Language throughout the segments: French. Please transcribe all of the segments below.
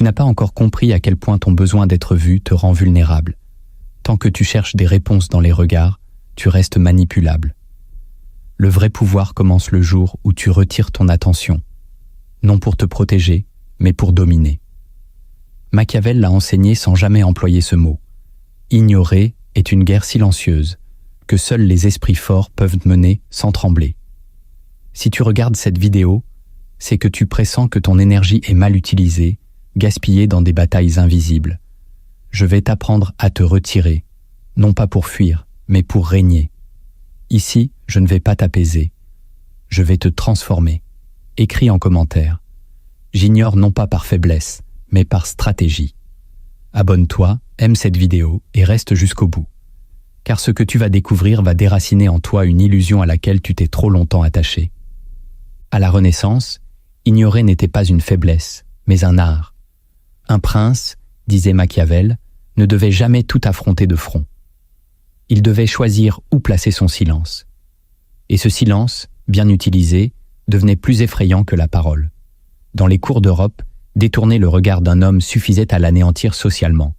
n'as pas encore compris à quel point ton besoin d'être vu te rend vulnérable. Tant que tu cherches des réponses dans les regards, tu restes manipulable. Le vrai pouvoir commence le jour où tu retires ton attention, non pour te protéger, mais pour dominer. Machiavel l'a enseigné sans jamais employer ce mot. Ignorer est une guerre silencieuse, que seuls les esprits forts peuvent mener sans trembler. Si tu regardes cette vidéo, c'est que tu pressens que ton énergie est mal utilisée, gaspillée dans des batailles invisibles. Je vais t'apprendre à te retirer, non pas pour fuir, mais pour régner. Ici, je ne vais pas t'apaiser. Je vais te transformer. Écris en commentaire. J'ignore non pas par faiblesse, mais par stratégie. Abonne-toi, aime cette vidéo et reste jusqu'au bout. Car ce que tu vas découvrir va déraciner en toi une illusion à laquelle tu t'es trop longtemps attaché. À la Renaissance, ignorer n'était pas une faiblesse, mais un art. Un prince, disait Machiavel, ne devait jamais tout affronter de front. Il devait choisir où placer son silence. Et ce silence, bien utilisé, devenait plus effrayant que la parole. Dans les cours d'Europe, détourner le regard d'un homme suffisait à l'anéantir socialement.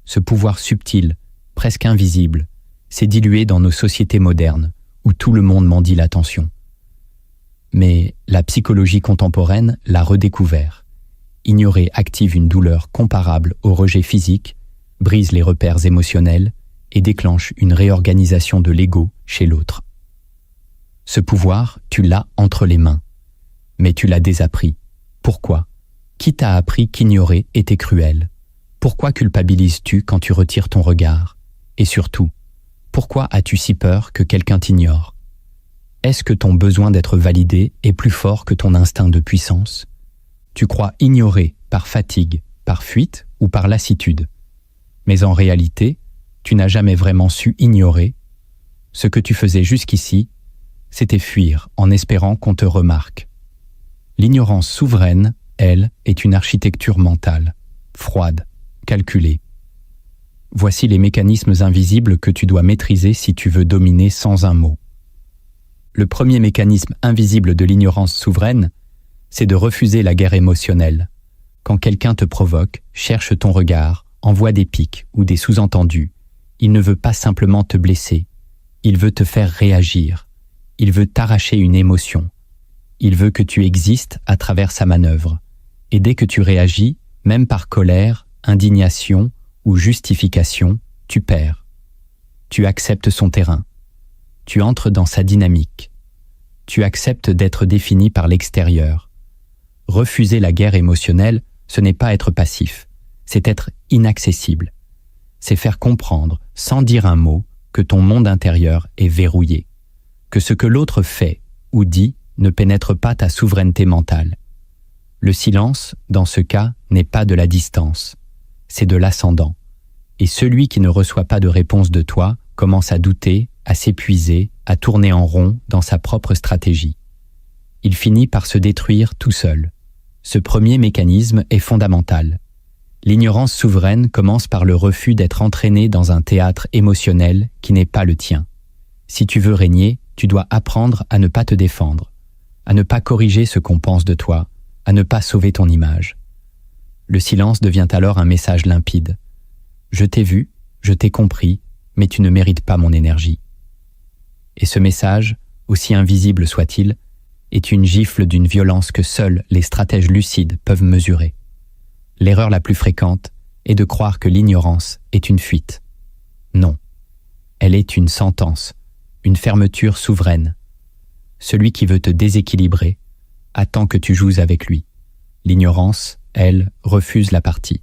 Ce pouvoir subtil, presque invisible, s'est dilué dans nos sociétés modernes, où tout le monde mendie l'attention. Mais la psychologie contemporaine l'a redécouvert. Ignorer active une douleur comparable au rejet physique, brise les repères émotionnels et déclenche une réorganisation de l'ego chez l'autre. Ce pouvoir, tu l'as entre les mains, mais tu l'as désappris. Pourquoi ? Qui t'a appris qu'ignorer était cruel ? Pourquoi culpabilises-tu quand tu retires ton regard ? Et surtout, pourquoi as-tu si peur que quelqu'un t'ignore ? Est-ce que ton besoin d'être validé est plus fort que ton instinct de puissance ? Tu crois ignorer par fatigue, par fuite ou par lassitude. Mais en réalité, tu n'as jamais vraiment su ignorer. Ce que tu faisais jusqu'ici, c'était fuir en espérant qu'on te remarque. L'ignorance souveraine, elle, est une architecture mentale, froide, calculée. Voici les mécanismes invisibles que tu dois maîtriser si tu veux dominer sans un mot. Le premier mécanisme invisible de l'ignorance souveraine, c'est de refuser la guerre émotionnelle. Quand quelqu'un te provoque, cherche ton regard, envoie des pics ou des sous-entendus, il ne veut pas simplement te blesser, il veut te faire réagir, il veut t'arracher une émotion, il veut que tu existes à travers sa manœuvre. Et dès que tu réagis, même par colère, indignation ou justification, tu perds. Tu acceptes son terrain. Tu entres dans sa dynamique. Tu acceptes d'être défini par l'extérieur. Refuser la guerre émotionnelle, ce n'est pas être passif, c'est être inaccessible. C'est faire comprendre, sans dire un mot, que ton monde intérieur est verrouillé, que ce que l'autre fait ou dit ne pénètre pas ta souveraineté mentale. Le silence, dans ce cas, n'est pas de la distance, c'est de l'ascendant. Et celui qui ne reçoit pas de réponse de toi commence à douter, à s'épuiser, à tourner en rond dans sa propre stratégie. Il finit par se détruire tout seul. Ce premier mécanisme est fondamental. L'ignorance souveraine commence par le refus d'être entraîné dans un théâtre émotionnel qui n'est pas le tien. Si tu veux régner, tu dois apprendre à ne pas te défendre, à ne pas corriger ce qu'on pense de toi, à ne pas sauver ton image. Le silence devient alors un message limpide. Je t'ai vu, je t'ai compris, mais tu ne mérites pas mon énergie. Et ce message, aussi invisible soit-il, est une gifle d'une violence que seuls les stratèges lucides peuvent mesurer. L'erreur la plus fréquente est de croire que l'ignorance est une fuite. Non, elle est une sentence, une fermeture souveraine. Celui qui veut te déséquilibrer attend que tu joues avec lui. L'ignorance, elle, refuse la partie.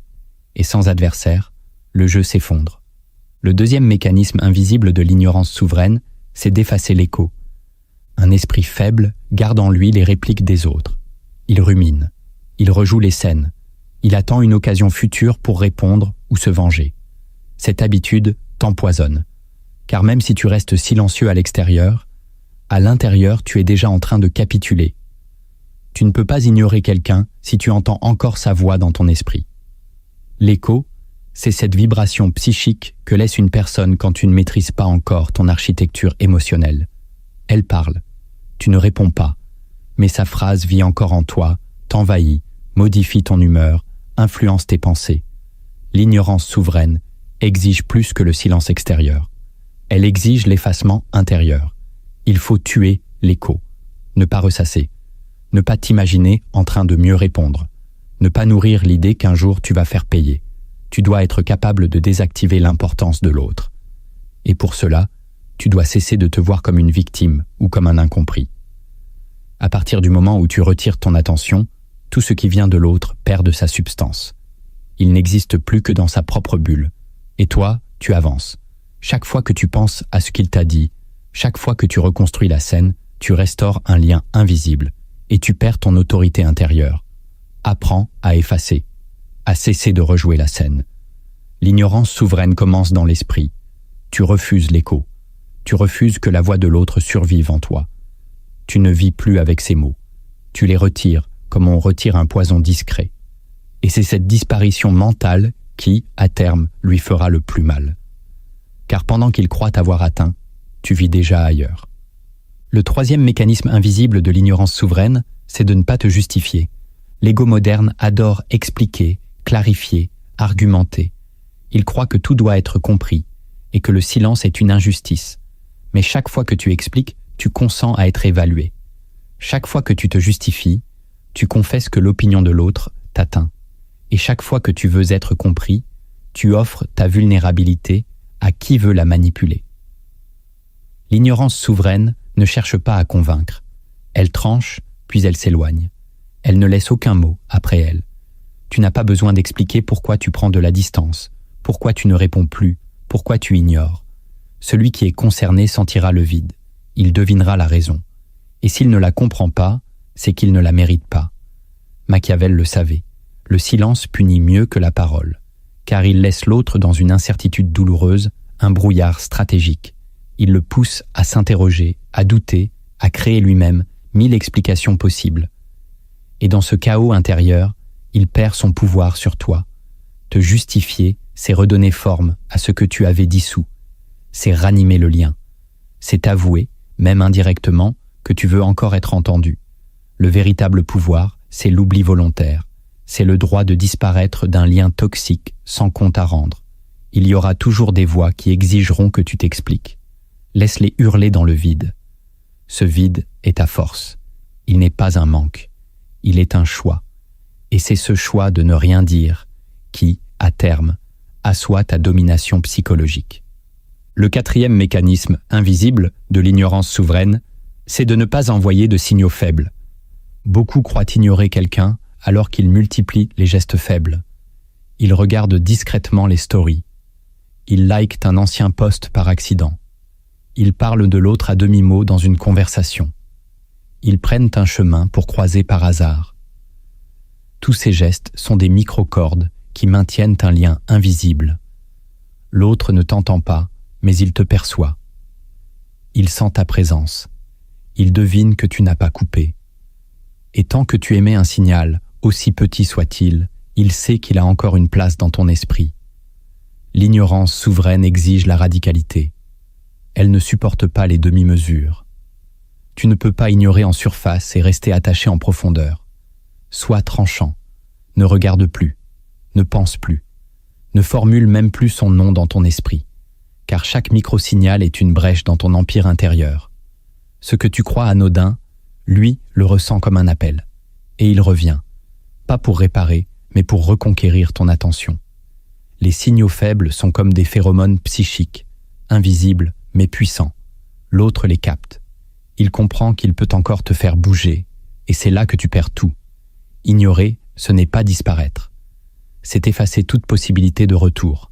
Et sans adversaire, le jeu s'effondre. Le deuxième mécanisme invisible de l'ignorance souveraine, c'est d'effacer l'écho. Un esprit faible garde en lui les répliques des autres. Il rumine, il rejoue les scènes, il attend une occasion future pour répondre ou se venger. Cette habitude t'empoisonne, car même si tu restes silencieux à l'extérieur, à l'intérieur tu es déjà en train de capituler. Tu ne peux pas ignorer quelqu'un si tu entends encore sa voix dans ton esprit. L'écho, c'est cette vibration psychique que laisse une personne quand tu ne maîtrises pas encore ton architecture émotionnelle. Elle parle, tu ne réponds pas, mais sa phrase vit encore en toi, t'envahit, modifie ton humeur, influence tes pensées. L'ignorance souveraine exige plus que le silence extérieur. Elle exige l'effacement intérieur. Il faut tuer l'écho, ne pas ressasser, ne pas t'imaginer en train de mieux répondre, ne pas nourrir l'idée qu'un jour tu vas faire payer. Tu dois être capable de désactiver l'importance de l'autre. Et pour cela, tu dois cesser de te voir comme une victime ou comme un incompris. À partir du moment où tu retires ton attention, tout ce qui vient de l'autre perd de sa substance. Il n'existe plus que dans sa propre bulle. Et toi, tu avances. Chaque fois que tu penses à ce qu'il t'a dit, chaque fois que tu reconstruis la scène, tu restaures un lien invisible et tu perds ton autorité intérieure. Apprends à effacer, à cesser de rejouer la scène. L'ignorance souveraine commence dans l'esprit. Tu refuses l'écho. Tu refuses que la voix de l'autre survive en toi. Tu ne vis plus avec ces mots. Tu les retires comme on retire un poison discret. Et c'est cette disparition mentale qui, à terme, lui fera le plus mal. Car pendant qu'il croit t'avoir atteint, tu vis déjà ailleurs. Le troisième mécanisme invisible de l'ignorance souveraine, c'est de ne pas te justifier. L'ego moderne adore expliquer, clarifier, argumenter. Il croit que tout doit être compris et que le silence est une injustice. Mais chaque fois que tu expliques, tu consens à être évalué. Chaque fois que tu te justifies, tu confesses que l'opinion de l'autre t'atteint. Et chaque fois que tu veux être compris, tu offres ta vulnérabilité à qui veut la manipuler. L'ignorance souveraine ne cherche pas à convaincre. Elle tranche, puis elle s'éloigne. Elle ne laisse aucun mot après elle. Tu n'as pas besoin d'expliquer pourquoi tu prends de la distance, pourquoi tu ne réponds plus, pourquoi tu ignores. Celui qui est concerné sentira le vide. Il devinera la raison. Et s'il ne la comprend pas, c'est qu'il ne la mérite pas. Machiavel le savait. Le silence punit mieux que la parole, car il laisse l'autre dans une incertitude douloureuse, un brouillard stratégique. Il le pousse à s'interroger, à douter, à créer lui-même 1000 explications possibles. Et dans ce chaos intérieur, il perd son pouvoir sur toi. Te justifier, c'est redonner forme à ce que tu avais dissous. C'est ranimer le lien. C'est avouer, même indirectement, que tu veux encore être entendu. Le véritable pouvoir, c'est l'oubli volontaire. C'est le droit de disparaître d'un lien toxique sans compte à rendre. Il y aura toujours des voix qui exigeront que tu t'expliques. Laisse-les hurler dans le vide. Ce vide est ta force. Il n'est pas un manque. Il est un choix. Et c'est ce choix de ne rien dire qui, à terme, assoit ta domination psychologique. Le quatrième mécanisme invisible de l'ignorance souveraine, c'est de ne pas envoyer de signaux faibles. Beaucoup croient ignorer quelqu'un alors qu'ils multiplient les gestes faibles. Ils regardent discrètement les stories. Ils likent un ancien post par accident. Ils parlent de l'autre à demi-mot dans une conversation. Ils prennent un chemin pour croiser par hasard. Tous ces gestes sont des microcordes qui maintiennent un lien invisible. L'autre ne t'entend pas, mais il te perçoit. Il sent ta présence. Il devine que tu n'as pas coupé. Et tant que tu émets un signal, aussi petit soit-il, il sait qu'il a encore une place dans ton esprit. L'ignorance souveraine exige la radicalité. Elle ne supporte pas les demi-mesures. Tu ne peux pas ignorer en surface et rester attaché en profondeur. Sois tranchant. Ne regarde plus. Ne pense plus. Ne formule même plus son nom dans ton esprit. Car chaque micro-signal est une brèche dans ton empire intérieur. Ce que tu crois anodin, lui le ressent comme un appel. Et il revient. Pas pour réparer, mais pour reconquérir ton attention. Les signaux faibles sont comme des phéromones psychiques, invisibles mais puissants. L'autre les capte. Il comprend qu'il peut encore te faire bouger, et c'est là que tu perds tout. Ignorer, ce n'est pas disparaître. C'est effacer toute possibilité de retour.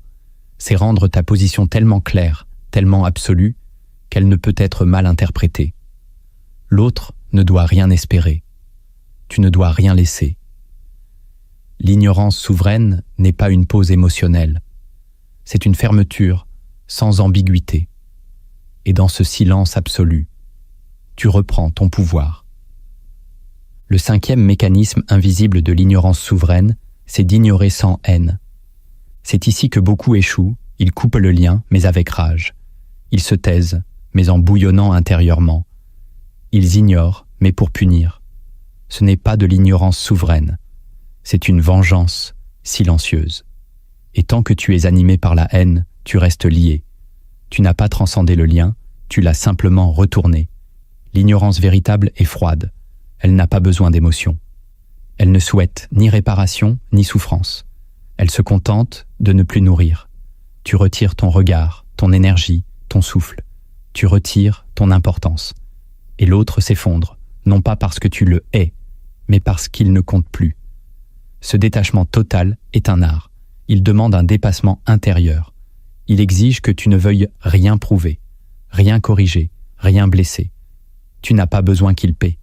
C'est rendre ta position tellement claire, tellement absolue, qu'elle ne peut être mal interprétée. L'autre ne doit rien espérer. Tu ne dois rien laisser. L'ignorance souveraine n'est pas une pause émotionnelle. C'est une fermeture, sans ambiguïté. Et dans ce silence absolu, tu reprends ton pouvoir. Le cinquième mécanisme invisible de l'ignorance souveraine, c'est d'ignorer sans haine. C'est ici que beaucoup échouent, ils coupent le lien, mais avec rage. Ils se taisent, mais en bouillonnant intérieurement. Ils ignorent, mais pour punir. Ce n'est pas de l'ignorance souveraine. C'est une vengeance, silencieuse. Et tant que tu es animé par la haine, tu restes lié. Tu n'as pas transcendé le lien, tu l'as simplement retourné. L'ignorance véritable est froide. Elle n'a pas besoin d'émotion. Elle ne souhaite ni réparation, ni souffrance. Elle se contente de ne plus nourrir. Tu retires ton regard, ton énergie, ton souffle. Tu retires ton importance. Et l'autre s'effondre, non pas parce que tu le hais, mais parce qu'il ne compte plus. Ce détachement total est un art. Il demande un dépassement intérieur. Il exige que tu ne veuilles rien prouver, rien corriger, rien blesser. Tu n'as pas besoin qu'il paie.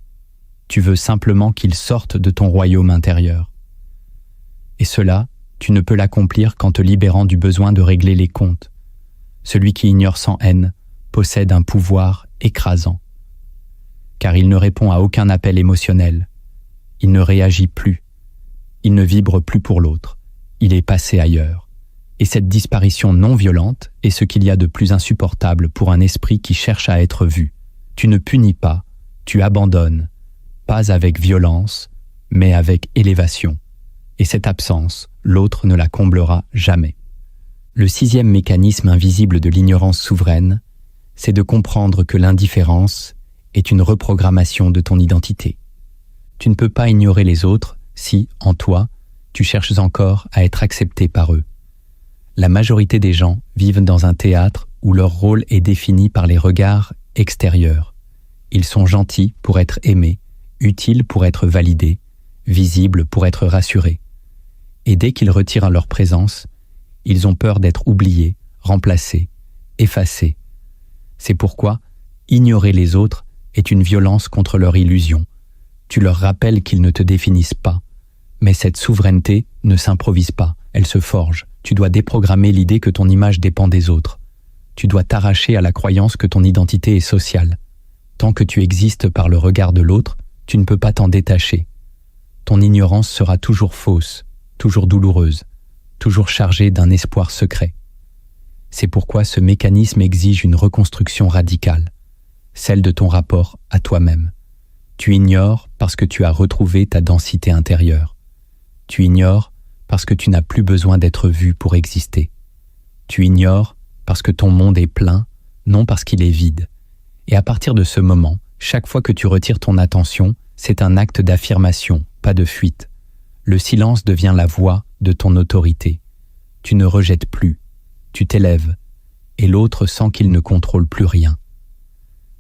Tu veux simplement qu'il sorte de ton royaume intérieur. Et cela, tu ne peux l'accomplir qu'en te libérant du besoin de régler les comptes. Celui qui ignore sans haine possède un pouvoir écrasant. Car il ne répond à aucun appel émotionnel. Il ne réagit plus. Il ne vibre plus pour l'autre. Il est passé ailleurs. Et cette disparition non violente est ce qu'il y a de plus insupportable pour un esprit qui cherche à être vu. Tu ne punis pas, tu abandonnes, pas avec violence, mais avec élévation. Et cette absence, l'autre ne la comblera jamais. Le 6e mécanisme invisible de l'ignorance souveraine, c'est de comprendre que l'indifférence est une reprogrammation de ton identité. Tu ne peux pas ignorer les autres si, en toi, tu cherches encore à être accepté par eux. La majorité des gens vivent dans un théâtre où leur rôle est défini par les regards extérieurs. Ils sont gentils pour être aimés, utiles pour être validés, visibles pour être rassurés. Et dès qu'ils retirent leur présence, ils ont peur d'être oubliés, remplacés, effacés. C'est pourquoi ignorer les autres est une violence contre leur illusion. Tu leur rappelles qu'ils ne te définissent pas. Mais cette souveraineté ne s'improvise pas, elle se forge. Tu dois déprogrammer l'idée que ton image dépend des autres. Tu dois t'arracher à la croyance que ton identité est sociale. Tant que tu existes par le regard de l'autre, tu ne peux pas t'en détacher. Ton ignorance sera toujours fausse, toujours douloureuse, toujours chargée d'un espoir secret. C'est pourquoi ce mécanisme exige une reconstruction radicale, celle de ton rapport à toi-même. Tu ignores parce que tu as retrouvé ta densité intérieure. Tu ignores parce que tu n'as plus besoin d'être vu pour exister. Tu ignores parce que ton monde est plein, non parce qu'il est vide. Et à partir de ce moment, chaque fois que tu retires ton attention, c'est un acte d'affirmation, pas de fuite. Le silence devient la voix de ton autorité. Tu ne rejettes plus, tu t'élèves, et l'autre sent qu'il ne contrôle plus rien.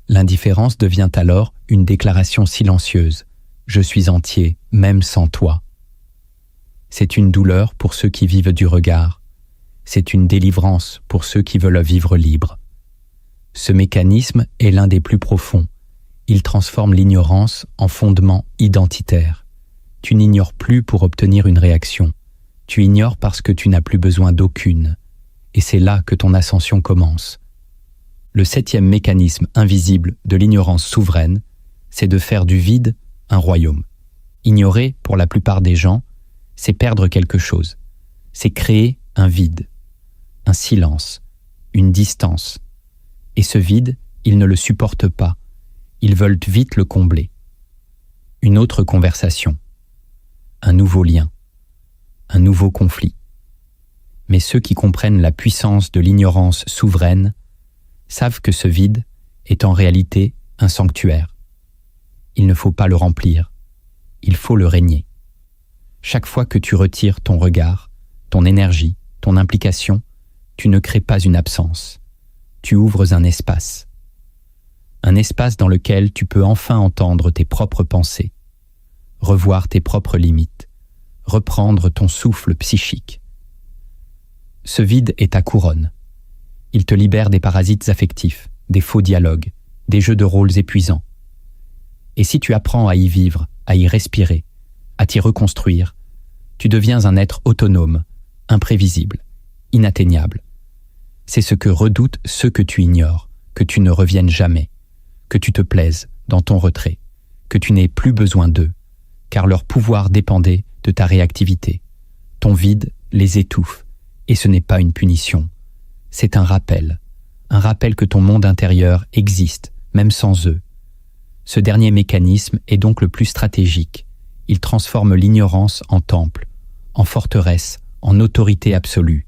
L'indifférence devient alors une déclaration silencieuse. Je suis entier, même sans toi. C'est une douleur pour ceux qui vivent du regard. C'est une délivrance pour ceux qui veulent vivre libre. Ce mécanisme est l'un des plus profonds. Il transforme l'ignorance en fondement identitaire. Tu n'ignores plus pour obtenir une réaction. Tu ignores parce que tu n'as plus besoin d'aucune. Et c'est là que ton ascension commence. Le 7e mécanisme invisible de l'ignorance souveraine, c'est de faire du vide un royaume. Ignorer, pour la plupart des gens, c'est perdre quelque chose. C'est créer un vide, un silence, une distance. Et ce vide, ils ne le supportent pas. Ils veulent vite le combler. Une autre conversation, un nouveau lien, un nouveau conflit. Mais ceux qui comprennent la puissance de l'ignorance souveraine savent que ce vide est en réalité un sanctuaire. Il ne faut pas le remplir, il faut le régner. Chaque fois que tu retires ton regard, ton énergie, ton implication, tu ne crées pas une absence. Tu ouvres un espace. Un espace dans lequel tu peux enfin entendre tes propres pensées, revoir tes propres limites, reprendre ton souffle psychique. Ce vide est ta couronne. Il te libère des parasites affectifs, des faux dialogues, des jeux de rôles épuisants. Et si tu apprends à y vivre, à y respirer, à t'y reconstruire, tu deviens un être autonome, imprévisible, inatteignable. C'est ce que redoutent ceux que tu ignores, que tu ne reviennes jamais, que tu te plaises dans ton retrait, que tu n'aies plus besoin d'eux, car leur pouvoir dépendait de ta réactivité. Ton vide les étouffe, et ce n'est pas une punition. C'est un rappel que ton monde intérieur existe, même sans eux. Ce dernier mécanisme est donc le plus stratégique. Il transforme l'ignorance en temple, en forteresse, en autorité absolue.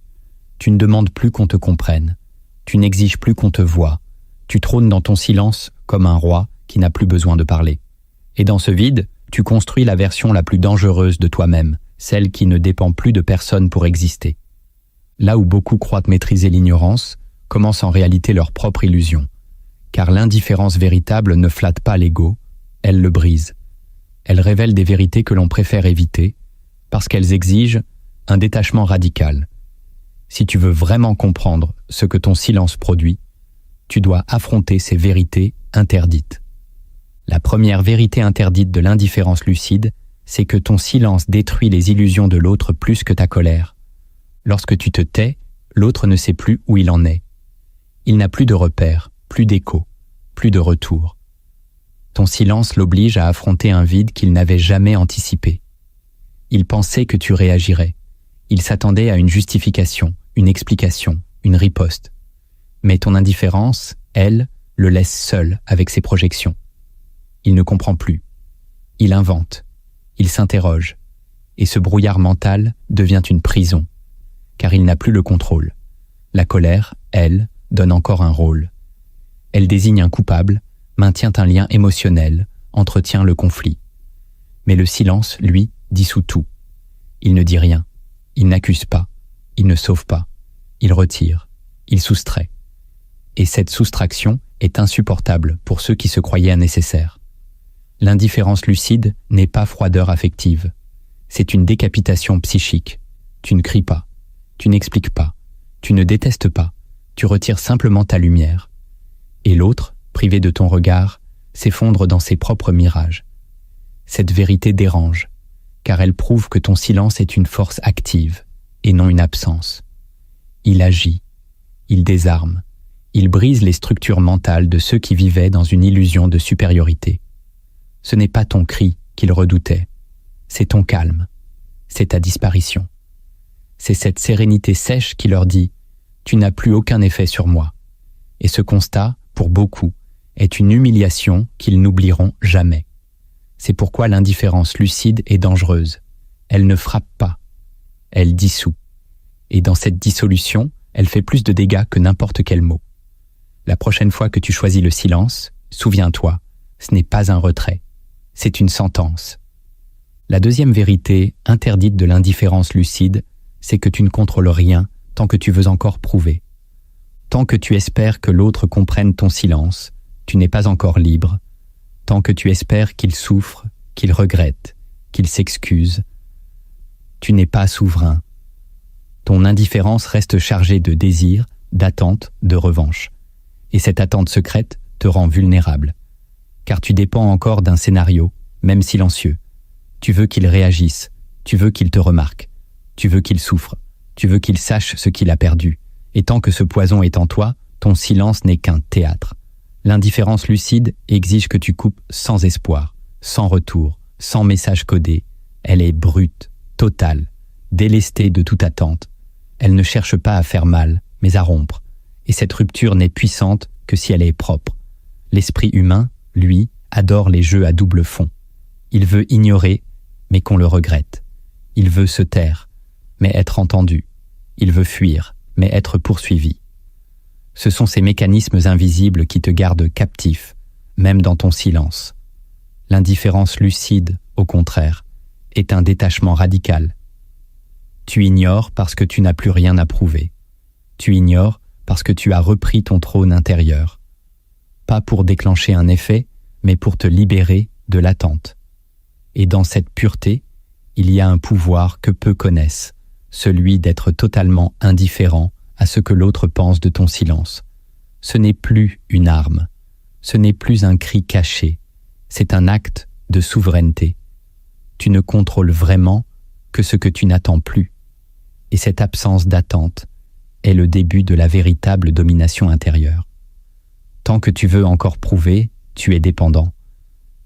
Tu ne demandes plus qu'on te comprenne. Tu n'exiges plus qu'on te voie. Tu trônes dans ton silence comme un roi qui n'a plus besoin de parler. Et dans ce vide, tu construis la version la plus dangereuse de toi-même, celle qui ne dépend plus de personne pour exister. Là où beaucoup croient maîtriser l'ignorance, commence en réalité leur propre illusion. Car l'indifférence véritable ne flatte pas l'ego, elle le brise. Elle révèle des vérités que l'on préfère éviter, parce qu'elles exigent un détachement radical. Si tu veux vraiment comprendre ce que ton silence produit, tu dois affronter ces vérités interdites. La première vérité interdite de l'indifférence lucide, c'est que ton silence détruit les illusions de l'autre plus que ta colère. Lorsque tu te tais, l'autre ne sait plus où il en est. Il n'a plus de repères, plus d'écho, plus de retour. Ton silence l'oblige à affronter un vide qu'il n'avait jamais anticipé. Il pensait que tu réagirais. Il s'attendait à une justification, une explication, une riposte. Mais ton indifférence, elle, le laisse seul avec ses projections. Il ne comprend plus. Il invente. Il s'interroge. Et ce brouillard mental devient une prison, car il n'a plus le contrôle. La colère, elle, donne encore un rôle. Elle désigne un coupable, maintient un lien émotionnel, entretient le conflit. Mais le silence, lui, dissout tout. Il ne dit rien. Il n'accuse pas. Il ne sauve pas. Il retire. Il soustrait. Et cette soustraction est insupportable pour ceux qui se croyaient nécessaires. L'indifférence lucide n'est pas froideur affective. C'est une décapitation psychique. Tu ne cries pas. Tu n'expliques pas. Tu ne détestes pas. Tu retires simplement ta lumière. Et l'autre, privé de ton regard, s'effondre dans ses propres mirages. Cette vérité dérange, car elle prouve que ton silence est une force active, et non une absence. Il agit, il désarme, il brise les structures mentales de ceux qui vivaient dans une illusion de supériorité. Ce n'est pas ton cri qu'ils redoutaient, c'est ton calme, c'est ta disparition. C'est cette sérénité sèche qui leur dit « Tu n'as plus aucun effet sur moi ». Et ce constat, pour beaucoup, est une humiliation qu'ils n'oublieront jamais. C'est pourquoi l'indifférence lucide est dangereuse. Elle ne frappe pas, elle dissout. Et dans cette dissolution, elle fait plus de dégâts que n'importe quel mot. La prochaine fois que tu choisis le silence, souviens-toi, ce n'est pas un retrait, c'est une sentence. La deuxième vérité interdite de l'indifférence lucide, c'est que tu ne contrôles rien tant que tu veux encore prouver. Tant que tu espères que l'autre comprenne ton silence, tu n'es pas encore libre. Tant que tu espères qu'il souffre, qu'il regrette, qu'il s'excuse, tu n'es pas souverain. Ton indifférence reste chargée de désir, d'attente, de revanche. Et cette attente secrète te rend vulnérable. Car tu dépends encore d'un scénario, même silencieux. Tu veux qu'il réagisse, tu veux qu'il te remarque, tu veux qu'il souffre, tu veux qu'il sache ce qu'il a perdu. Et tant que ce poison est en toi, ton silence n'est qu'un théâtre. L'indifférence lucide exige que tu coupes sans espoir, sans retour, sans message codé. Elle est brute, totale, délestée de toute attente. Elle ne cherche pas à faire mal, mais à rompre. Et cette rupture n'est puissante que si elle est propre. L'esprit humain, lui, adore les jeux à double fond. Il veut ignorer, mais qu'on le regrette. Il veut se taire, mais être entendu. Il veut fuir, mais être poursuivi. Ce sont ces mécanismes invisibles qui te gardent captif, même dans ton silence. L'indifférence lucide, au contraire, est un détachement radical. Tu ignores parce que tu n'as plus rien à prouver. Tu ignores parce que tu as repris ton trône intérieur. Pas pour déclencher un effet, mais pour te libérer de l'attente. Et dans cette pureté, il y a un pouvoir que peu connaissent, celui d'être totalement indifférent à ce que l'autre pense de ton silence. Ce n'est plus une arme, ce n'est plus un cri caché, c'est un acte de souveraineté. Tu ne contrôles vraiment que ce que tu n'attends plus. Et cette absence d'attente est le début de la véritable domination intérieure. Tant que tu veux encore prouver, tu es dépendant.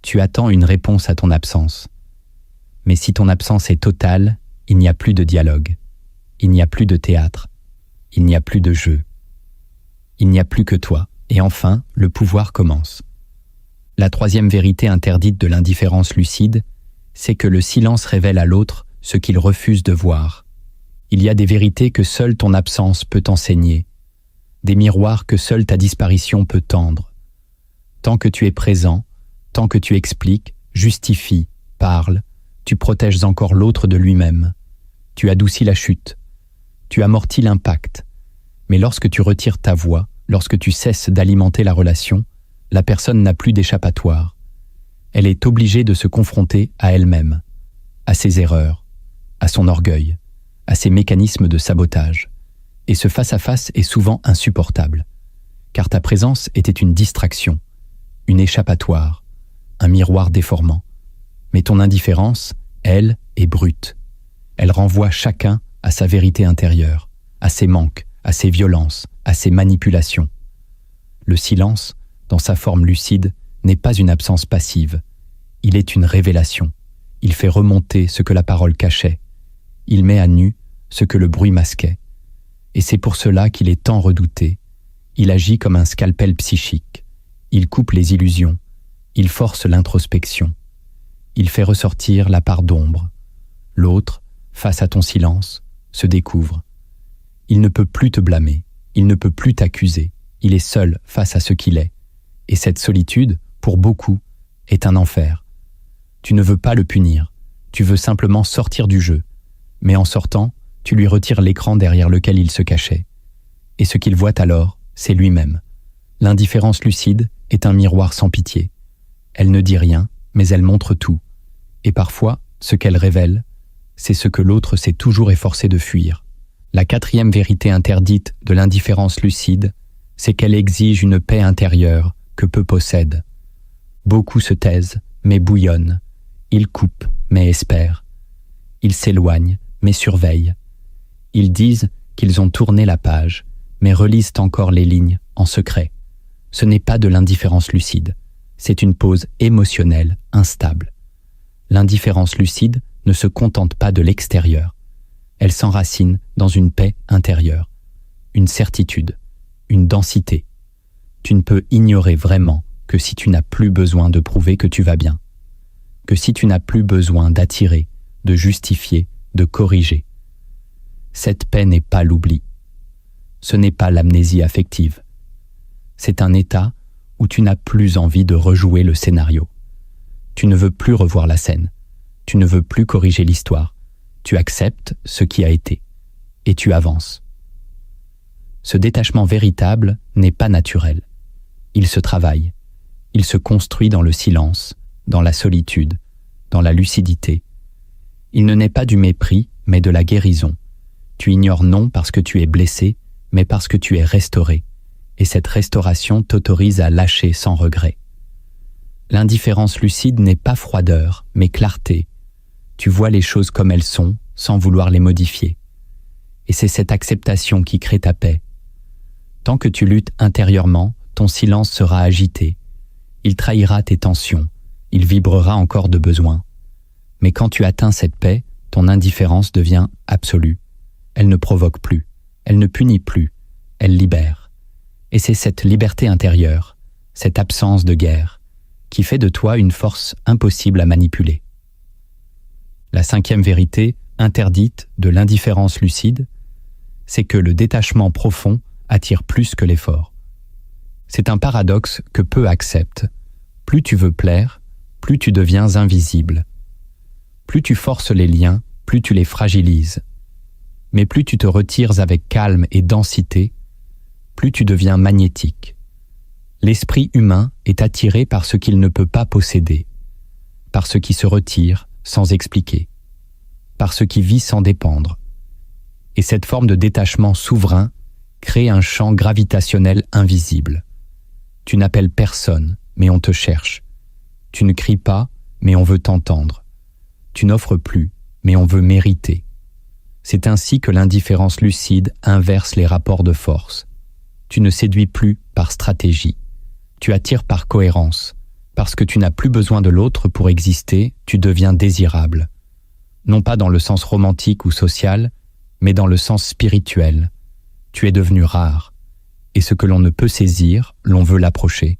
Tu attends une réponse à ton absence. Mais si ton absence est totale, il n'y a plus de dialogue. Il n'y a plus de théâtre. Il n'y a plus de jeu. Il n'y a plus que toi. Et enfin, le pouvoir commence. La troisième vérité interdite de l'indifférence lucide, c'est que le silence révèle à l'autre ce qu'il refuse de voir. Il y a des vérités que seule ton absence peut enseigner, des miroirs que seule ta disparition peut tendre. Tant que tu es présent, tant que tu expliques, justifies, parles, tu protèges encore l'autre de lui-même. Tu adoucis la chute, tu amortis l'impact. Mais lorsque tu retires ta voix, lorsque tu cesses d'alimenter la relation, la personne n'a plus d'échappatoire. Elle est obligée de se confronter à elle-même, à ses erreurs, à son orgueil, à ses mécanismes de sabotage. Et ce face-à-face est souvent insupportable, car ta présence était une distraction, une échappatoire, un miroir déformant. Mais ton indifférence, elle, est brute. Elle renvoie chacun à sa vérité intérieure, à ses manques, à ses violences, à ses manipulations. Le silence, dans sa forme lucide, n'est pas une absence passive. Il est une révélation. Il fait remonter ce que la parole cachait. Il met à nu ce que le bruit masquait. Et c'est pour cela qu'il est tant redouté. Il agit comme un scalpel psychique. Il coupe les illusions. Il force l'introspection. Il fait ressortir la part d'ombre. L'autre, face à ton silence, se découvre. Il ne peut plus te blâmer. Il ne peut plus t'accuser. Il est seul face à ce qu'il est. Et cette solitude, pour beaucoup, est un enfer. Tu ne veux pas le punir. Tu veux simplement sortir du jeu. Mais en sortant, tu lui retires l'écran derrière lequel il se cachait. Et ce qu'il voit alors, c'est lui-même. L'indifférence lucide est un miroir sans pitié. Elle ne dit rien, mais elle montre tout. Et parfois, ce qu'elle révèle, c'est ce que l'autre s'est toujours efforcé de fuir. La quatrième vérité interdite de l'indifférence lucide, c'est qu'elle exige une paix intérieure que peu possèdent. Beaucoup se taisent, mais bouillonnent. Ils coupent, mais espèrent. Ils s'éloignent, mais surveillent. Ils disent qu'ils ont tourné la page, mais relisent encore les lignes en secret. Ce n'est pas de l'indifférence lucide, c'est une pause émotionnelle instable. L'indifférence lucide ne se contente pas de l'extérieur. Elle s'enracine dans une paix intérieure, une certitude, une densité. Tu ne peux ignorer vraiment que si tu n'as plus besoin de prouver que tu vas bien, que si tu n'as plus besoin d'attirer, de justifier, de corriger. Cette paix n'est pas l'oubli. Ce n'est pas l'amnésie affective. C'est un état où tu n'as plus envie de rejouer le scénario. Tu ne veux plus revoir la scène. Tu ne veux plus corriger l'histoire. Tu acceptes ce qui a été. Et tu avances. Ce détachement véritable n'est pas naturel. Il se travaille. Il se construit dans le silence, dans la solitude, dans la lucidité. Il ne naît pas du mépris, mais de la guérison. Tu ignores non parce que tu es blessé, mais parce que tu es restauré. Et cette restauration t'autorise à lâcher sans regret. L'indifférence lucide n'est pas froideur, mais clarté. Tu vois les choses comme elles sont, sans vouloir les modifier. Et c'est cette acceptation qui crée ta paix. Tant que tu luttes intérieurement, ton silence sera agité. Il trahira tes tensions. Il vibrera encore de besoin. Mais quand tu atteins cette paix, ton indifférence devient absolue. Elle ne provoque plus. Elle ne punit plus. Elle libère. Et c'est cette liberté intérieure, cette absence de guerre, qui fait de toi une force impossible à manipuler. La cinquième vérité, interdite de l'indifférence lucide, c'est que le détachement profond attire plus que l'effort. C'est un paradoxe que peu acceptent. Plus tu veux plaire, plus tu deviens invisible. Plus tu forces les liens, plus tu les fragilises. Mais plus tu te retires avec calme et densité, plus tu deviens magnétique. L'esprit humain est attiré par ce qu'il ne peut pas posséder, par ce qui se retire sans expliquer, par ce qui vit sans dépendre. Et cette forme de détachement souverain crée un champ gravitationnel invisible. Tu n'appelles personne, mais on te cherche. Tu ne cries pas, mais on veut t'entendre. Tu n'offres plus, mais on veut mériter. C'est ainsi que l'indifférence lucide inverse les rapports de force. Tu ne séduis plus par stratégie. Tu attires par cohérence. Parce que tu n'as plus besoin de l'autre pour exister, tu deviens désirable. Non pas dans le sens romantique ou social, mais dans le sens spirituel. Tu es devenu rare. Et ce que l'on ne peut saisir, l'on veut l'approcher.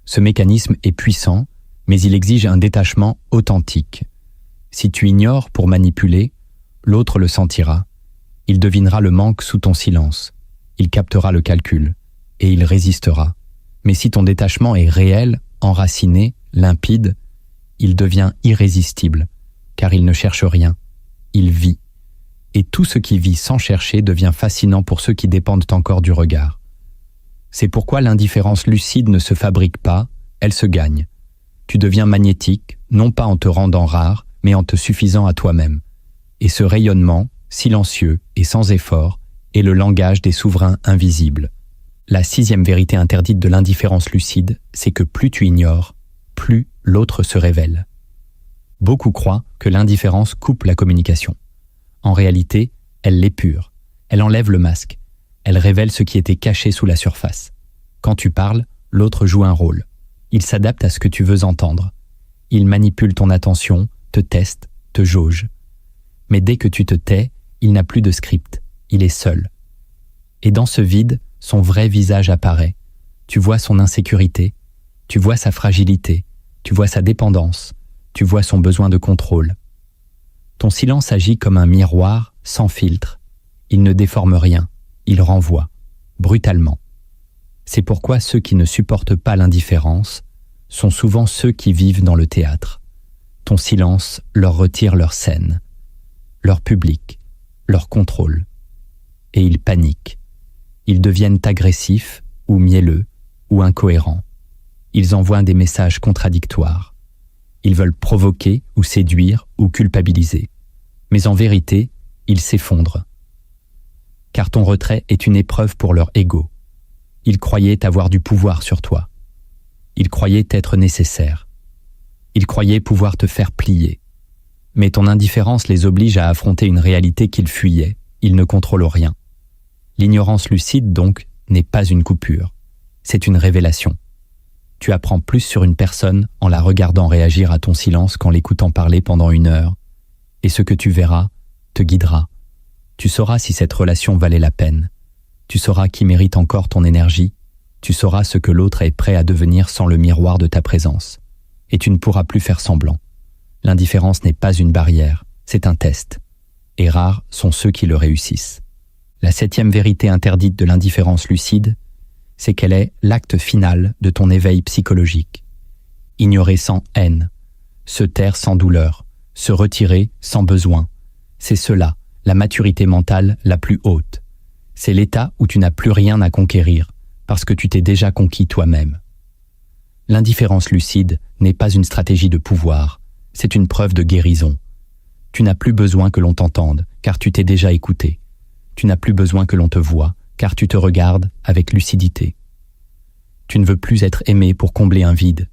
Ce mécanisme est puissant, mais il exige un détachement authentique. Si tu ignores pour manipuler, l'autre le sentira. Il devinera le manque sous ton silence. Il captera le calcul. Et il résistera. Mais si ton détachement est réel, enraciné, limpide, il devient irrésistible, car il ne cherche rien. Il vit. Et tout ce qui vit sans chercher devient fascinant pour ceux qui dépendent encore du regard. C'est pourquoi l'indifférence lucide ne se fabrique pas, elle se gagne. Tu deviens magnétique, non pas en te rendant rare, mais en te suffisant à toi-même. Et ce rayonnement, silencieux et sans effort, est le langage des souverains invisibles. La 6e vérité interdite de l'indifférence lucide, c'est que plus tu ignores, plus l'autre se révèle. Beaucoup croient que l'indifférence coupe la communication. En réalité, elle l'épure, elle enlève le masque, elle révèle ce qui était caché sous la surface. Quand tu parles, l'autre joue un rôle. Il s'adapte à ce que tu veux entendre. Il manipule ton attention, te teste, te jauge. Mais dès que tu te tais, il n'a plus de script, il est seul. Et dans ce vide, son vrai visage apparaît. Tu vois son insécurité, tu vois sa fragilité, tu vois sa dépendance, tu vois son besoin de contrôle. Ton silence agit comme un miroir sans filtre. Il ne déforme rien, il renvoie, brutalement. C'est pourquoi ceux qui ne supportent pas l'indifférence sont souvent ceux qui vivent dans le théâtre. Ton silence leur retire leur scène, leur public, leur contrôle. Et ils paniquent. Ils deviennent agressifs ou mielleux ou incohérents. Ils envoient des messages contradictoires. Ils veulent provoquer ou séduire ou culpabiliser. Mais en vérité, ils s'effondrent. Car ton retrait est une épreuve pour leur ego. Ils croyaient avoir du pouvoir sur toi. Ils croyaient être nécessaires. Ils croyaient pouvoir te faire plier. Mais ton indifférence les oblige à affronter une réalité qu'ils fuyaient. Ils ne contrôlent rien. L'ignorance lucide, donc, n'est pas une coupure. C'est une révélation. Tu apprends plus sur une personne en la regardant réagir à ton silence qu'en l'écoutant parler pendant 1 heure. Et ce que tu verras te guidera. Tu sauras si cette relation valait la peine. Tu sauras qui mérite encore ton énergie. Tu sauras ce que l'autre est prêt à devenir sans le miroir de ta présence. Et tu ne pourras plus faire semblant. L'indifférence n'est pas une barrière, c'est un test. Et rares sont ceux qui le réussissent. La 7e vérité interdite de l'indifférence lucide, c'est qu'elle est l'acte final de ton éveil psychologique. Ignorer sans haine, se taire sans douleur, se retirer sans besoin. C'est cela, la maturité mentale la plus haute. C'est l'état où tu n'as plus rien à conquérir, parce que tu t'es déjà conquis toi-même. L'indifférence lucide n'est pas une stratégie de pouvoir, c'est une preuve de guérison. Tu n'as plus besoin que l'on t'entende, car tu t'es déjà écouté. Tu n'as plus besoin que l'on te voie, car tu te regardes avec lucidité. Tu ne veux plus être aimé pour combler un vide,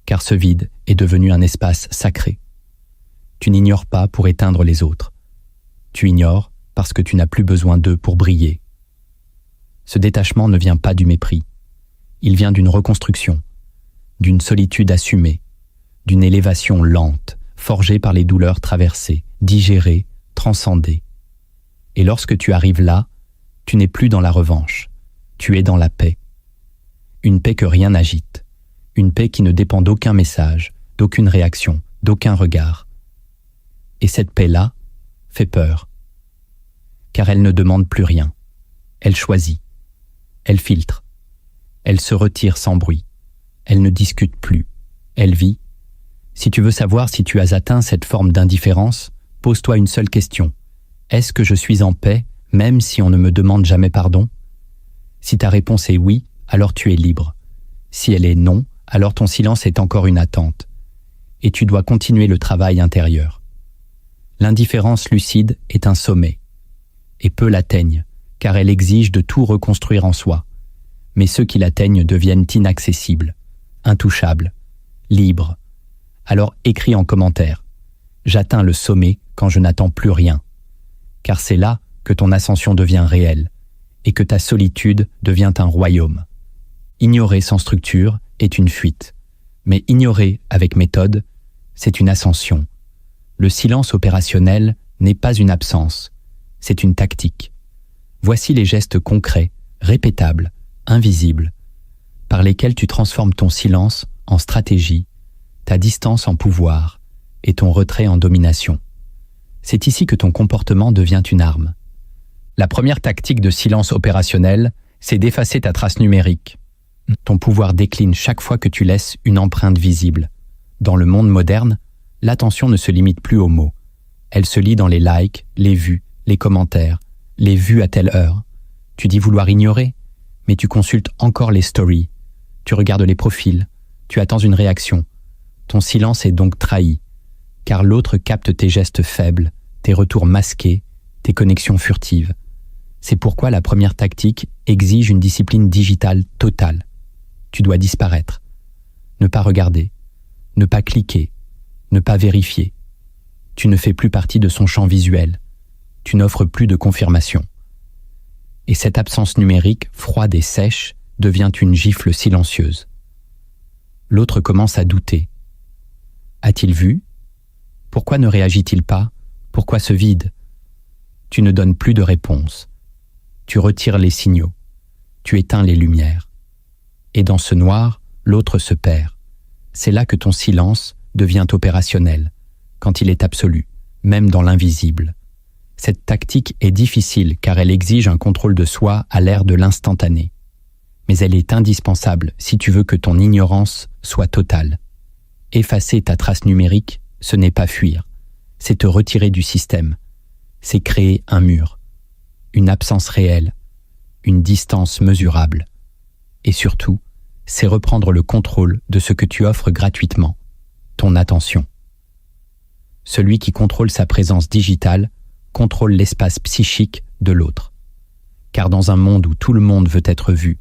car ce vide est devenu un espace sacré. Tu n'ignores pas pour éteindre les autres. Tu ignores parce que tu n'as plus besoin d'eux pour briller. Ce détachement ne vient pas du mépris. Il vient d'une reconstruction, d'une solitude assumée, d'une élévation lente, forgée par les douleurs traversées, digérées, transcendées. Et lorsque tu arrives là, tu n'es plus dans la revanche, tu es dans la paix. Une paix que rien n'agite, une paix qui ne dépend d'aucun message, d'aucune réaction, d'aucun regard. Et cette paix-là fait peur, car elle ne demande plus rien. Elle choisit, elle filtre, elle se retire sans bruit, elle ne discute plus, elle vit. Si tu veux savoir si tu as atteint cette forme d'indifférence, pose-toi une seule question. Est-ce que je suis en paix, même si on ne me demande jamais pardon? Si ta réponse est oui, alors tu es libre. Si elle est non, alors ton silence est encore une attente. Et tu dois continuer le travail intérieur. L'indifférence lucide est un sommet. Et peu l'atteignent, car elle exige de tout reconstruire en soi. Mais ceux qui l'atteignent deviennent inaccessibles, intouchables, libres. Alors écris en commentaire. J'atteins le sommet quand je n'attends plus rien. Car c'est là que ton ascension devient réelle et que ta solitude devient un royaume. Ignorer sans structure est une fuite, mais ignorer avec méthode, c'est une ascension. Le silence opérationnel n'est pas une absence, c'est une tactique. Voici les gestes concrets, répétables, invisibles, par lesquels tu transformes ton silence en stratégie, ta distance en pouvoir et ton retrait en domination. C'est ici que ton comportement devient une arme. La première tactique de silence opérationnel, c'est d'effacer ta trace numérique. Ton pouvoir décline chaque fois que tu laisses une empreinte visible. Dans le monde moderne, l'attention ne se limite plus aux mots. Elle se lit dans les likes, les vues, les commentaires, les vues à telle heure. Tu dis vouloir ignorer, mais tu consultes encore les stories. Tu regardes les profils, tu attends une réaction. Ton silence est donc trahi, car l'autre capte tes gestes faibles, tes retours masqués, tes connexions furtives. C'est pourquoi la première tactique exige une discipline digitale totale. Tu dois disparaître. Ne pas regarder, ne pas cliquer, ne pas vérifier. Tu ne fais plus partie de son champ visuel. Tu n'offres plus de confirmation. Et cette absence numérique, froide et sèche, devient une gifle silencieuse. L'autre commence à douter. A-t-il vu? Pourquoi ne réagit-il pas? Pourquoi ce vide? Tu ne donnes plus de réponse. Tu retires les signaux. Tu éteins les lumières. Et dans ce noir, l'autre se perd. C'est là que ton silence devient opérationnel, quand il est absolu, même dans l'invisible. Cette tactique est difficile car elle exige un contrôle de soi à l'ère de l'instantané. Mais elle est indispensable si tu veux que ton ignorance soit totale. Effacer ta trace numérique, ce n'est pas fuir, c'est te retirer du système. C'est créer un mur, une absence réelle, une distance mesurable. Et surtout, c'est reprendre le contrôle de ce que tu offres gratuitement, ton attention. Celui qui contrôle sa présence digitale contrôle l'espace psychique de l'autre. Car dans un monde où tout le monde veut être vu,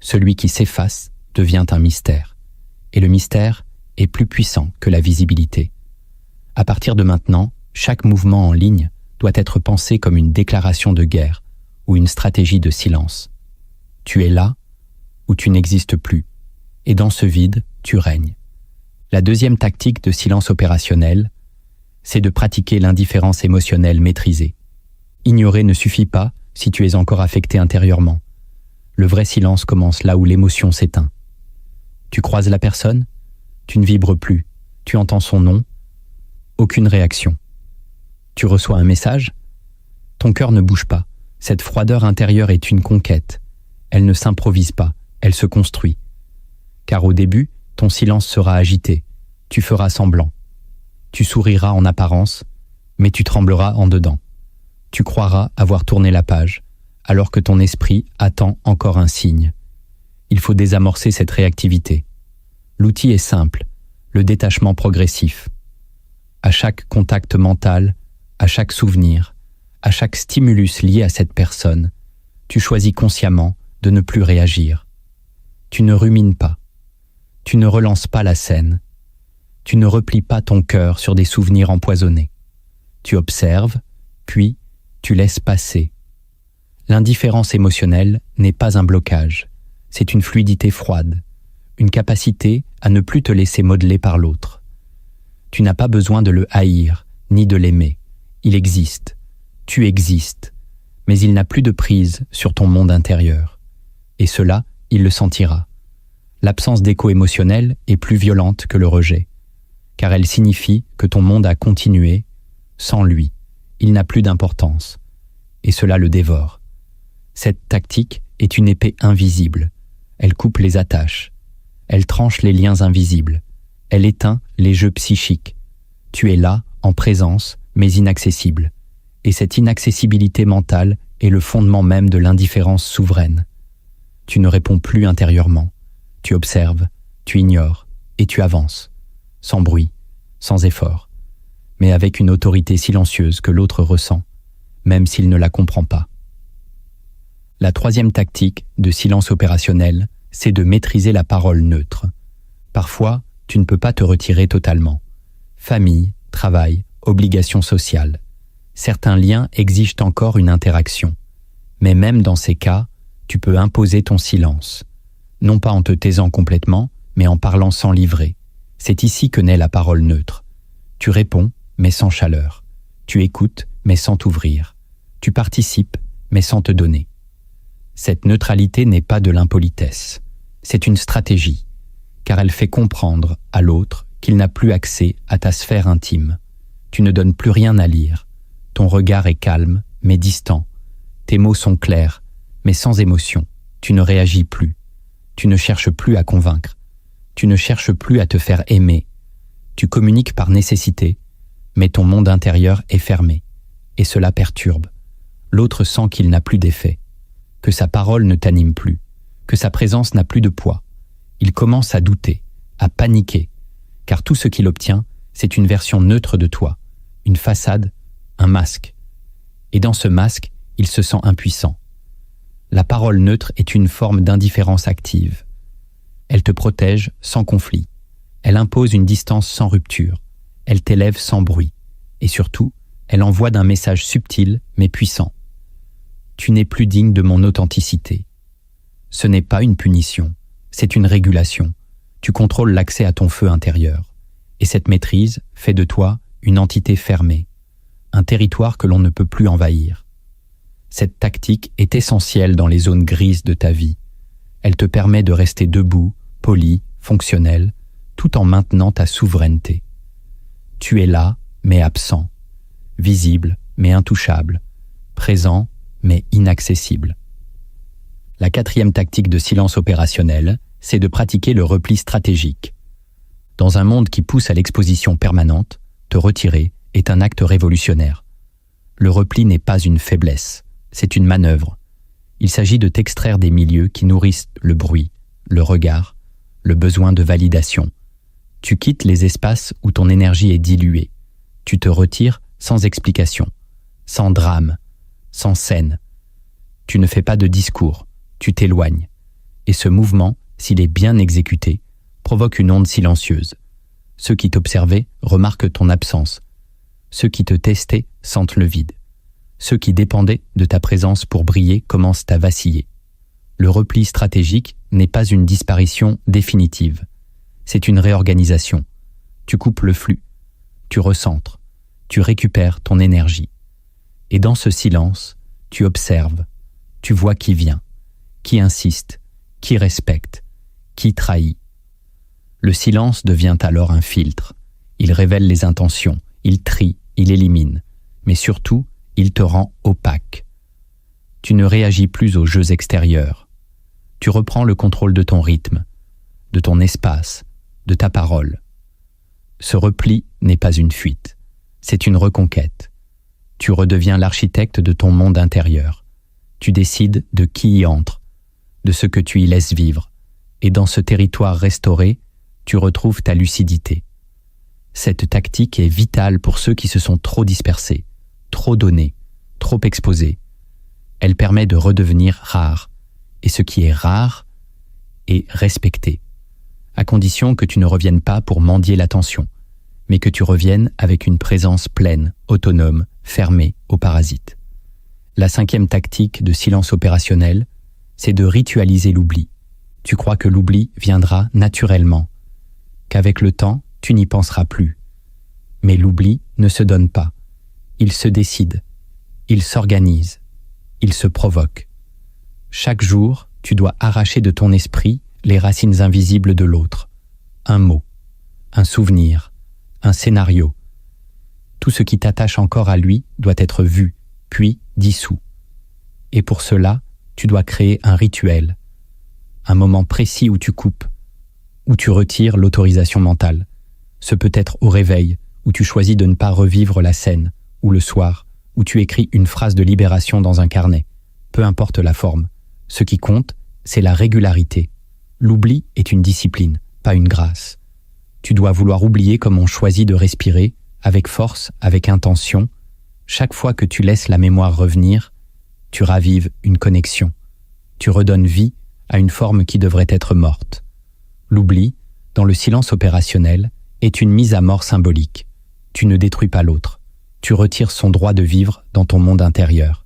celui qui s'efface devient un mystère. Et le mystère est plus puissant que la visibilité. À partir de maintenant, chaque mouvement en ligne doit être pensé comme une déclaration de guerre ou une stratégie de silence. Tu es là ou tu n'existes plus, et dans ce vide, tu règnes. La deuxième tactique de silence opérationnel, c'est de pratiquer l'indifférence émotionnelle maîtrisée. Ignorer ne suffit pas si tu es encore affecté intérieurement. Le vrai silence commence là où l'émotion s'éteint. Tu croises la personne, tu ne vibres plus, tu entends son nom, aucune réaction. Tu reçois un message, ton cœur ne bouge pas. Cette froideur intérieure est une conquête. Elle ne s'improvise pas, elle se construit. Car au début, ton silence sera agité, tu feras semblant. Tu souriras en apparence, mais tu trembleras en dedans. Tu croiras avoir tourné la page, alors que ton esprit attend encore un signe. Il faut désamorcer cette réactivité. L'outil est simple, le détachement progressif. À chaque contact mental, à chaque souvenir, à chaque stimulus lié à cette personne, tu choisis consciemment de ne plus réagir. Tu ne rumines pas. Tu ne relances pas la scène. Tu ne replies pas ton cœur sur des souvenirs empoisonnés. Tu observes, puis tu laisses passer. L'indifférence émotionnelle n'est pas un blocage, c'est une fluidité froide, une capacité à ne plus te laisser modeler par l'autre. Tu n'as pas besoin de le haïr, ni de l'aimer. Il existe, tu existes, mais il n'a plus de prise sur ton monde intérieur. Et cela, il le sentira. L'absence d'écho émotionnel est plus violente que le rejet, car elle signifie que ton monde a continué sans lui. Il n'a plus d'importance, et cela le dévore. Cette tactique est une épée invisible. Elle coupe les attaches. Elle tranche les liens invisibles. Elle éteint les jeux psychiques. Tu es là, en présence, mais inaccessible. Et cette inaccessibilité mentale est le fondement même de l'indifférence souveraine. Tu ne réponds plus intérieurement. Tu observes, tu ignores, et tu avances. Sans bruit, sans effort, mais avec une autorité silencieuse que l'autre ressent, même s'il ne la comprend pas. La troisième tactique de silence opérationnel, c'est de maîtriser la parole neutre. Parfois, tu ne peux pas te retirer totalement. Famille, travail, obligations sociales. Certains liens exigent encore une interaction. Mais même dans ces cas, tu peux imposer ton silence. Non pas en te taisant complètement, mais en parlant sans livrer. C'est ici que naît la parole neutre. Tu réponds, mais sans chaleur. Tu écoutes, mais sans t'ouvrir. Tu participes, mais sans te donner. Cette neutralité n'est pas de l'impolitesse. C'est une stratégie, car elle fait comprendre à l'autre qu'il n'a plus accès à ta sphère intime. Tu ne donnes plus rien à lire, Ton regard est calme, mais distant. Tes mots sont clairs, mais sans émotion. Tu ne réagis plus. Tu ne cherches plus à convaincre. Tu ne cherches plus à te faire aimer. Tu communiques par nécessité, mais ton monde intérieur est fermé. Et cela perturbe. L'autre sent qu'il n'a plus d'effet, que sa parole ne t'anime plus, que sa présence n'a plus de poids. Il commence à douter, à paniquer, car tout ce qu'il obtient, c'est une version neutre de toi, une façade, un masque. Et dans ce masque, il se sent impuissant. La parole neutre est une forme d'indifférence active. Elle te protège sans conflit. Elle impose une distance sans rupture. Elle t'élève sans bruit. Et surtout, elle envoie d'un message subtil mais puissant. Tu n'es plus digne de mon authenticité. Ce n'est pas une punition, c'est une régulation. Tu contrôles l'accès à ton feu intérieur. Et cette maîtrise fait de toi une entité fermée, un territoire que l'on ne peut plus envahir. Cette tactique est essentielle dans les zones grises de ta vie. Elle te permet de rester debout, poli, fonctionnel, tout en maintenant ta souveraineté. Tu es là, mais absent, visible, mais intouchable, présent, mais inaccessible. La 4e tactique de silence opérationnel, c'est de pratiquer le repli stratégique. Dans un monde qui pousse à l'exposition permanente, te retirer est un acte révolutionnaire. Le repli n'est pas une faiblesse, c'est une manœuvre. Il s'agit de t'extraire des milieux qui nourrissent le bruit, le regard, le besoin de validation. Tu quittes les espaces où ton énergie est diluée. Tu te retires sans explication, sans drame, sans scène. Tu ne fais pas de discours, tu t'éloignes. Et ce mouvement, s'il est bien exécuté, provoque une onde silencieuse. Ceux qui t'observaient remarquent ton absence. Ceux qui te testaient sentent le vide. Ceux qui dépendaient de ta présence pour briller commencent à vaciller. Le repli stratégique n'est pas une disparition définitive. C'est une réorganisation. Tu coupes le flux, tu recentres, tu récupères ton énergie. Et dans ce silence, tu observes, tu vois qui vient, qui insiste, qui respecte, qui trahit. Le silence devient alors un filtre. Il révèle les intentions, il trie, il élimine. Mais surtout, il te rend opaque. Tu ne réagis plus aux jeux extérieurs. Tu reprends le contrôle de ton rythme, de ton espace, de ta parole. Ce repli n'est pas une fuite, c'est une reconquête. Tu redeviens l'architecte de ton monde intérieur. Tu décides de qui y entre, de ce que tu y laisses vivre. Et dans ce territoire restauré, tu retrouves ta lucidité. Cette tactique est vitale pour ceux qui se sont trop dispersés, trop donnés, trop exposés. Elle permet de redevenir rare. Et ce qui est rare est respecté, à condition que tu ne reviennes pas pour mendier l'attention, mais que tu reviennes avec une présence pleine, autonome, fermée aux parasites. La 5e tactique de silence opérationnel, c'est de ritualiser l'oubli. Tu crois que l'oubli viendra naturellement, qu'avec le temps, tu n'y penseras plus. Mais l'oubli ne se donne pas. Il se décide, il s'organise, il se provoque. Chaque jour, tu dois arracher de ton esprit les racines invisibles de l'autre. Un mot, un souvenir, un scénario. Tout ce qui t'attache encore à lui doit être vu, puis dissous. Et pour cela, tu dois créer un rituel, un moment précis où tu coupes, où tu retires l'autorisation mentale. Ce peut être au réveil, où tu choisis de ne pas revivre la scène, ou le soir, où tu écris une phrase de libération dans un carnet. Peu importe la forme. Ce qui compte, c'est la régularité. L'oubli est une discipline, pas une grâce. Tu dois vouloir oublier comme on choisit de respirer, avec force, avec intention. Chaque fois que tu laisses la mémoire revenir, tu ravives une connexion. Tu redonnes vie à une forme qui devrait être morte. L'oubli, dans le silence opérationnel, est une mise à mort symbolique. Tu ne détruis pas l'autre. Tu retires son droit de vivre dans ton monde intérieur.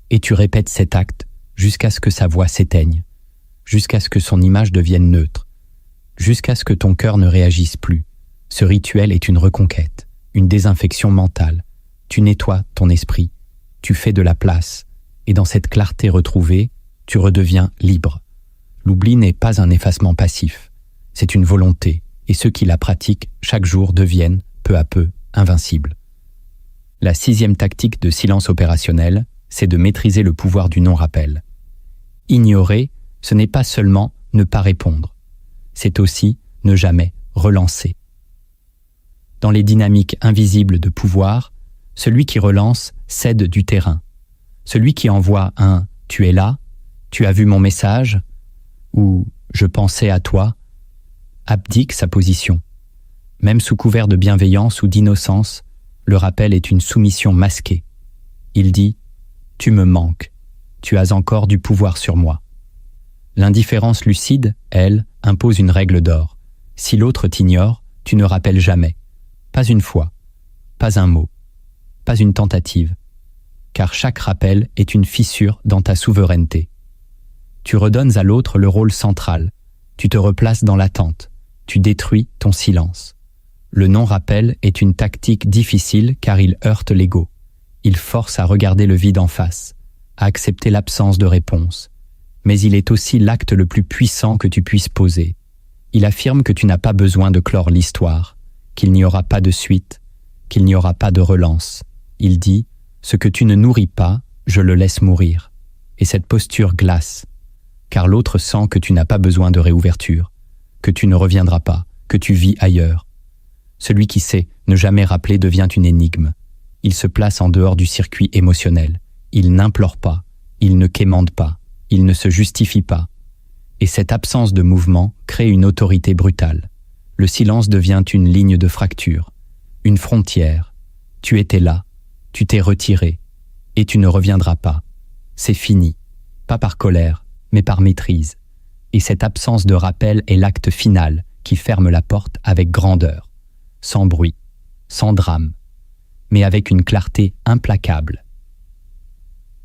Et tu répètes cet acte jusqu'à ce que sa voix s'éteigne, jusqu'à ce que son image devienne neutre, jusqu'à ce que ton cœur ne réagisse plus. Ce rituel est une reconquête, une désinfection mentale. Tu nettoies ton esprit, tu fais de la place, et dans cette clarté retrouvée, tu redeviens libre. L'oubli n'est pas un effacement passif, c'est une volonté, et ceux qui la pratiquent chaque jour deviennent, peu à peu, invincibles. La 6e tactique de silence opérationnel, c'est de maîtriser le pouvoir du non-rappel. Ignorer, ce n'est pas seulement ne pas répondre, c'est aussi ne jamais relancer. Dans les dynamiques invisibles de pouvoir, celui qui relance cède du terrain. Celui qui envoie un « tu es là »,« tu as vu mon message » ou « je pensais à toi » abdique sa position. Même sous couvert de bienveillance ou d'innocence, le rappel est une soumission masquée. Il dit « tu me manques, tu as encore du pouvoir sur moi ». L'indifférence lucide, elle, impose une règle d'or. Si l'autre t'ignore, tu ne rappelles jamais. Pas une fois, pas un mot, pas une tentative. Car chaque rappel est une fissure dans ta souveraineté. Tu redonnes à l'autre le rôle central, tu te replaces dans l'attente, tu détruis ton silence. Le non-rappel est une tactique difficile car il heurte l'ego. Il force à regarder le vide en face, à accepter l'absence de réponse. Mais il est aussi l'acte le plus puissant que tu puisses poser. Il affirme que tu n'as pas besoin de clore l'histoire, qu'il n'y aura pas de suite, qu'il n'y aura pas de relance. Il dit « ce que tu ne nourris pas, je le laisse mourir ». Et cette posture glace, car l'autre sent que tu n'as pas besoin de réouverture, que tu ne reviendras pas, que tu vis ailleurs. Celui qui sait ne jamais rappeler devient une énigme. Il se place en dehors du circuit émotionnel. Il n'implore pas, il ne quémande pas, il ne se justifie pas. Et cette absence de mouvement crée une autorité brutale. Le silence devient une ligne de fracture, une frontière. Tu étais là, tu t'es retiré, et tu ne reviendras pas. C'est fini, pas par colère, mais par maîtrise. Et cette absence de rappel est l'acte final qui ferme la porte avec grandeur, sans bruit, sans drame, mais avec une clarté implacable.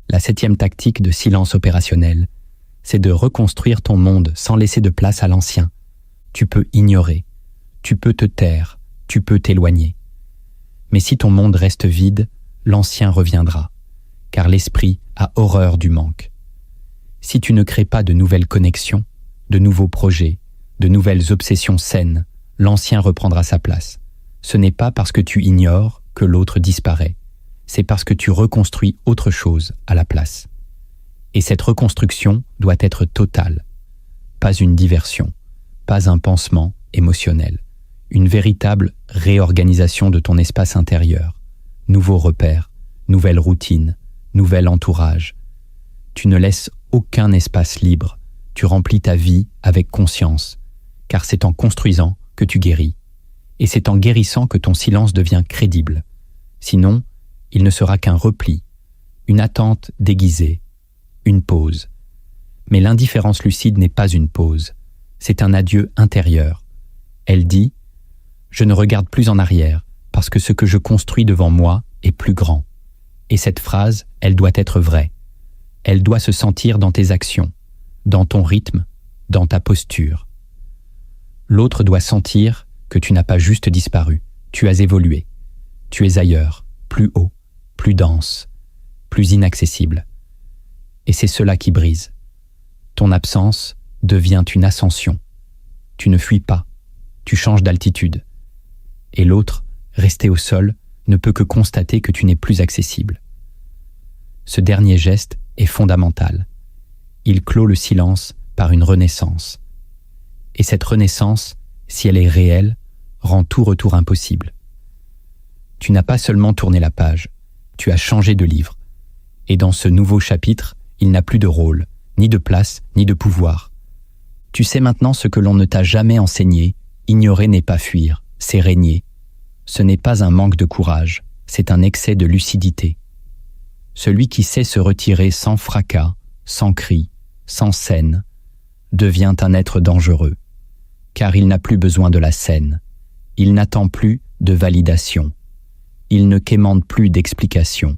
La 7e tactique de silence opérationnel, c'est de reconstruire ton monde sans laisser de place à l'ancien. Tu peux ignorer, tu peux te taire, tu peux t'éloigner. Mais si ton monde reste vide, l'ancien reviendra, car l'esprit a horreur du manque. Si tu ne crées pas de nouvelles connexions, de nouveaux projets, de nouvelles obsessions saines, l'ancien reprendra sa place. Ce n'est pas parce que tu ignores que l'autre disparaît, c'est parce que tu reconstruis autre chose à la place. Et cette reconstruction doit être totale, pas une diversion, pas un pansement émotionnel, une véritable réorganisation de ton espace intérieur, nouveaux repères, nouvelle routine, nouvel entourage. Tu ne laisses aucun espace libre, tu remplis ta vie avec conscience, car c'est en construisant que tu guéris. Et c'est en guérissant que ton silence devient crédible. Sinon, il ne sera qu'un repli, une attente déguisée, une pause. Mais l'indifférence lucide n'est pas une pause, c'est un adieu intérieur. Elle dit « Je ne regarde plus en arrière, parce que ce que je construis devant moi est plus grand. » Et cette phrase, elle doit être vraie. Elle doit se sentir dans tes actions, dans ton rythme, dans ta posture. L'autre doit sentir que tu n'as pas juste disparu, tu as évolué. Tu es ailleurs, plus haut, plus dense, plus inaccessible. Et c'est cela qui brise. Ton absence devient une ascension. Tu ne fuis pas, tu changes d'altitude. Et l'autre, resté au sol, ne peut que constater que tu n'es plus accessible. Ce dernier geste est fondamental. Il clôt le silence par une renaissance. Et cette renaissance, si elle est réelle, rend tout retour impossible. Tu n'as pas seulement tourné la page, tu as changé de livre. Et dans ce nouveau chapitre, il n'a plus de rôle, ni de place, ni de pouvoir. Tu sais maintenant ce que l'on ne t'a jamais enseigné, ignorer n'est pas fuir, c'est régner. Ce n'est pas un manque de courage, c'est un excès de lucidité. Celui qui sait se retirer sans fracas, sans cri, sans scène, devient un être dangereux, car il n'a plus besoin de la scène. Il n'attend plus de validation. Il ne quémande plus d'explication.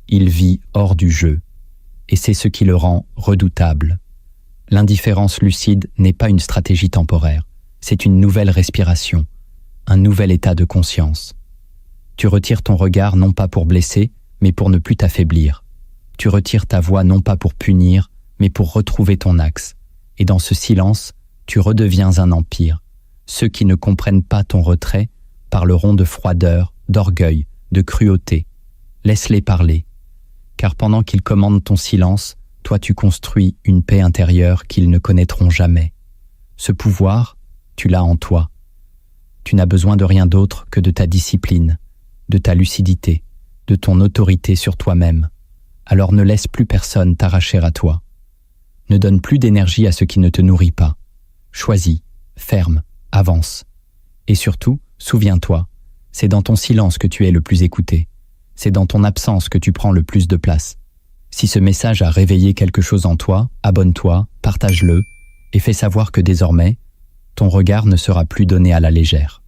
Il vit hors du jeu, et c'est ce qui le rend redoutable. L'indifférence lucide n'est pas une stratégie temporaire, c'est une nouvelle respiration, un nouvel état de conscience. Tu retires ton regard non pas pour blesser, mais pour ne plus t'affaiblir. Tu retires ta voix non pas pour punir, mais pour retrouver ton axe. Et dans ce silence, tu redeviens un empire. Ceux qui ne comprennent pas ton retrait parleront de froideur, d'orgueil, de cruauté. Laisse-les parler, car pendant qu'ils commandent ton silence, toi tu construis une paix intérieure qu'ils ne connaîtront jamais. Ce pouvoir, tu l'as en toi. Tu n'as besoin de rien d'autre que de ta discipline, de ta lucidité, de ton autorité sur toi-même. Alors ne laisse plus personne t'arracher à toi. Ne donne plus d'énergie à ce qui ne te nourrit pas. Choisis, ferme, avance. Et surtout, souviens-toi, c'est dans ton silence que tu es le plus écouté. C'est dans ton absence que tu prends le plus de place. Si ce message a réveillé quelque chose en toi, abonne-toi, partage-le et fais savoir que désormais, ton regard ne sera plus donné à la légère.